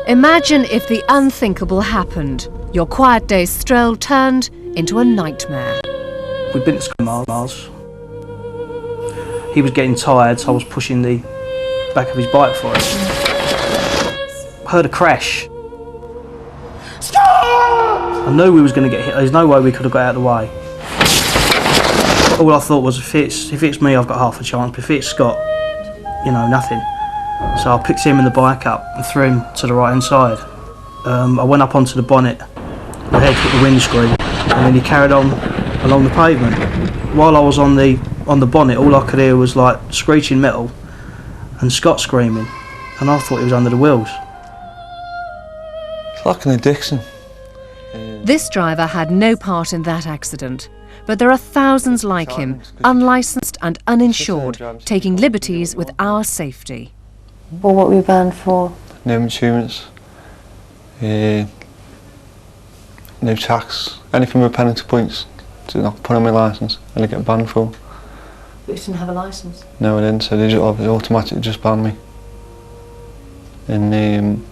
Imagine if the unthinkable happened. Your quiet day's stroll turned into a nightmare. We'd been to Mars. He was getting tired, so I was pushing the back of his bike for him. I heard a crash. Stop! I knew we was going to get hit. There's no way we could have got out of the way. All I thought was, if it's me, I've got half a chance. But if it's Scott, you know, nothing. So I picked him and the bike up and threw him to the right hand side. I went up onto the bonnet, my head hit the windscreen, and then he carried on along the pavement. While I was on the bonnet, all I could hear was like screeching metal and Scott screaming, and I thought he was under the wheels. It's like an addiction. This driver had no part in that accident, but there are thousands like him, unlicensed and uninsured, taking liberties with our safety. Well, what were you banned for? No insurance, no tax, anything with penalty points to not put on my licence and I get banned for. But you didn't have a licence? No, I didn't, so they automatically just banned me. And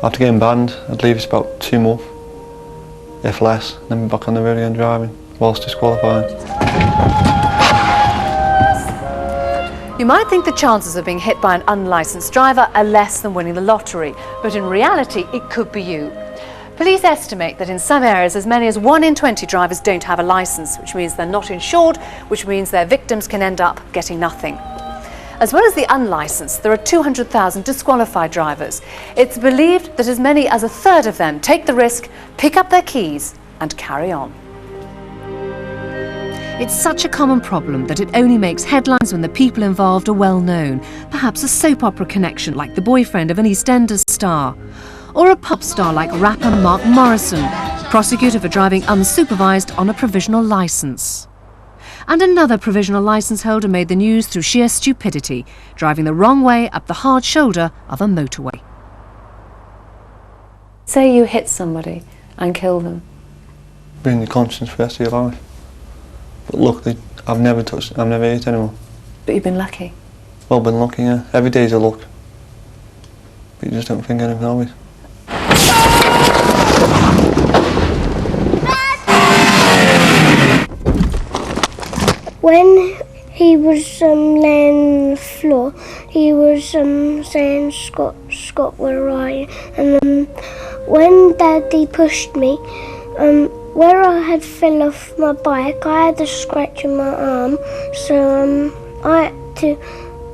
after getting banned, I'd leave it about 2 months, if less, and then be back on the road again driving, whilst disqualified. You might think the chances of being hit by an unlicensed driver are less than winning the lottery, but in reality it could be you. Police estimate that in some areas as many as 1 in 20 drivers don't have a licence, which means they're not insured, which means their victims can end up getting nothing. As well as the unlicensed, there are 200,000 disqualified drivers. It's believed that as many as a third of them take the risk, pick up their keys and carry on. It's such a common problem that it only makes headlines when the people involved are well known, perhaps a soap opera connection like the boyfriend of an EastEnders star, or a pop star like rapper Mark Morrison, prosecuted for driving unsupervised on a provisional licence. And another provisional licence holder made the news through sheer stupidity, driving the wrong way up the hard shoulder of a motorway. Say you hit somebody and kill them. Bring your conscience for the rest of your life. But luckily, I've never hit anyone. But you've been lucky. Well, been lucky, yeah. Every day's a luck. But you just don't think anything of it. When he was laying on the floor, he was saying, Scott, where are you? And when Daddy pushed me, where I had fell off my bike, I had a scratch on my arm, so I had to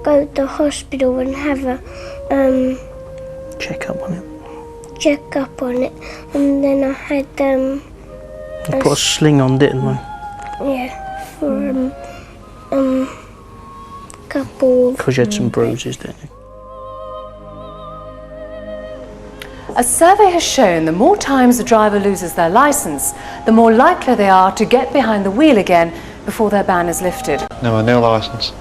go to the hospital and have a Check up on it. And then I had You put a sling on, didn't we? yeah, for couple of... Because you had some bruises, didn't you? A survey has shown the more times a driver loses their licence, the more likely they are to get behind the wheel again before their ban is lifted. No, no licence.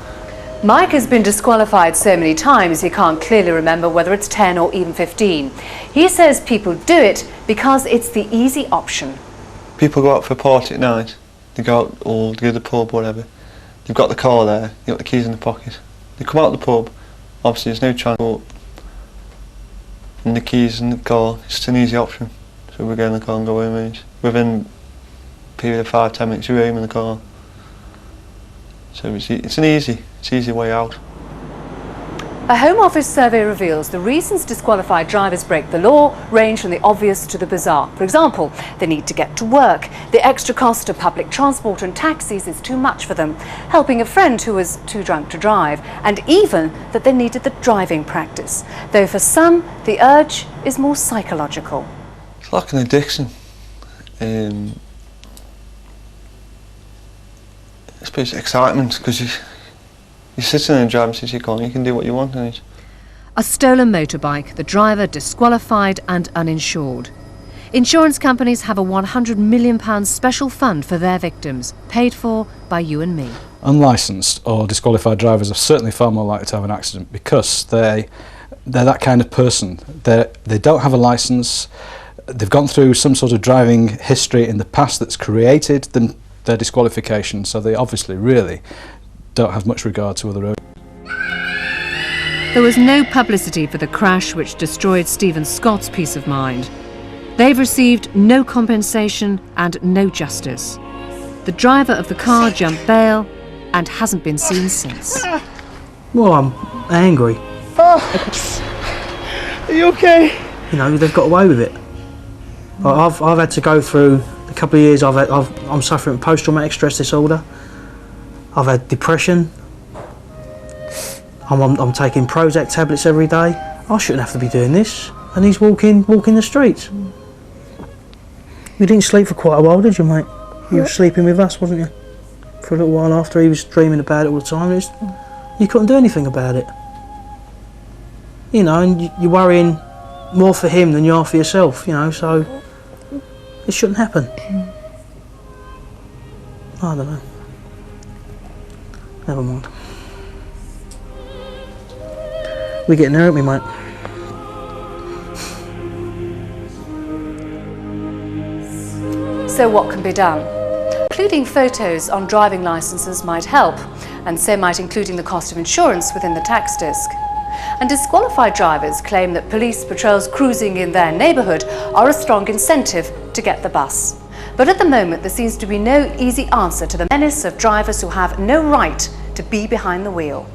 Mike has been disqualified so many times he can't clearly remember whether it's 10 or even 15. He says people do it because it's the easy option. People go out for a party at night, they go out or they go to the pub, whatever. They've got the car there, they've got the keys in the pocket. They come out of the pub, obviously there's no transport, and the keys in the car, it's just an easy option. So we get in the car and go home, and within a period of 5-10 minutes you're home in the car. So it's an easy way out. A Home Office survey reveals the reasons disqualified drivers break the law range from the obvious to the bizarre. For example, they need to get to work, the extra cost of public transport and taxis is too much for them, helping a friend who was too drunk to drive, and even that they needed the driving practice. Though for some, the urge is more psychological. It's like an addiction. I suppose excitement, because you're sitting in a driving seat, you can do what you want in it. A stolen motorbike, the driver disqualified and uninsured. Insurance companies have a £100 million special fund for their victims, paid for by you and me. Unlicensed or disqualified drivers are certainly far more likely to have an accident because they're that kind of person. They don't have a licence, they've gone through some sort of driving history in the past that's created their disqualification, so they obviously really don't have much regard to other roads. There was no publicity for the crash which destroyed Stephen Scott's peace of mind. They've received no compensation and no justice. The driver of the car jumped bail and hasn't been seen since. Well, I'm angry. Are you okay? You know, they've got away with it. I've had to go through a couple of years. I'm suffering post-traumatic stress disorder. I've had depression. I'm taking Prozac tablets every day. I shouldn't have to be doing this. And he's walking the streets. You didn't sleep for quite a while, did you, mate? You were sleeping with us, wasn't you? For a little while after. He was dreaming about it all the time. You couldn't do anything about it. You know, and you're worrying more for him than you are for yourself, you know, so it shouldn't happen. I don't know. Never mind. We're getting there, aren't we, mate? So what can be done? Including photos on driving licences might help, and so might including the cost of insurance within the tax disc. And disqualified drivers claim that police patrols cruising in their neighbourhood are a strong incentive to get the bus. But at the moment there seems to be no easy answer to the menace of drivers who have no right to be behind the wheel.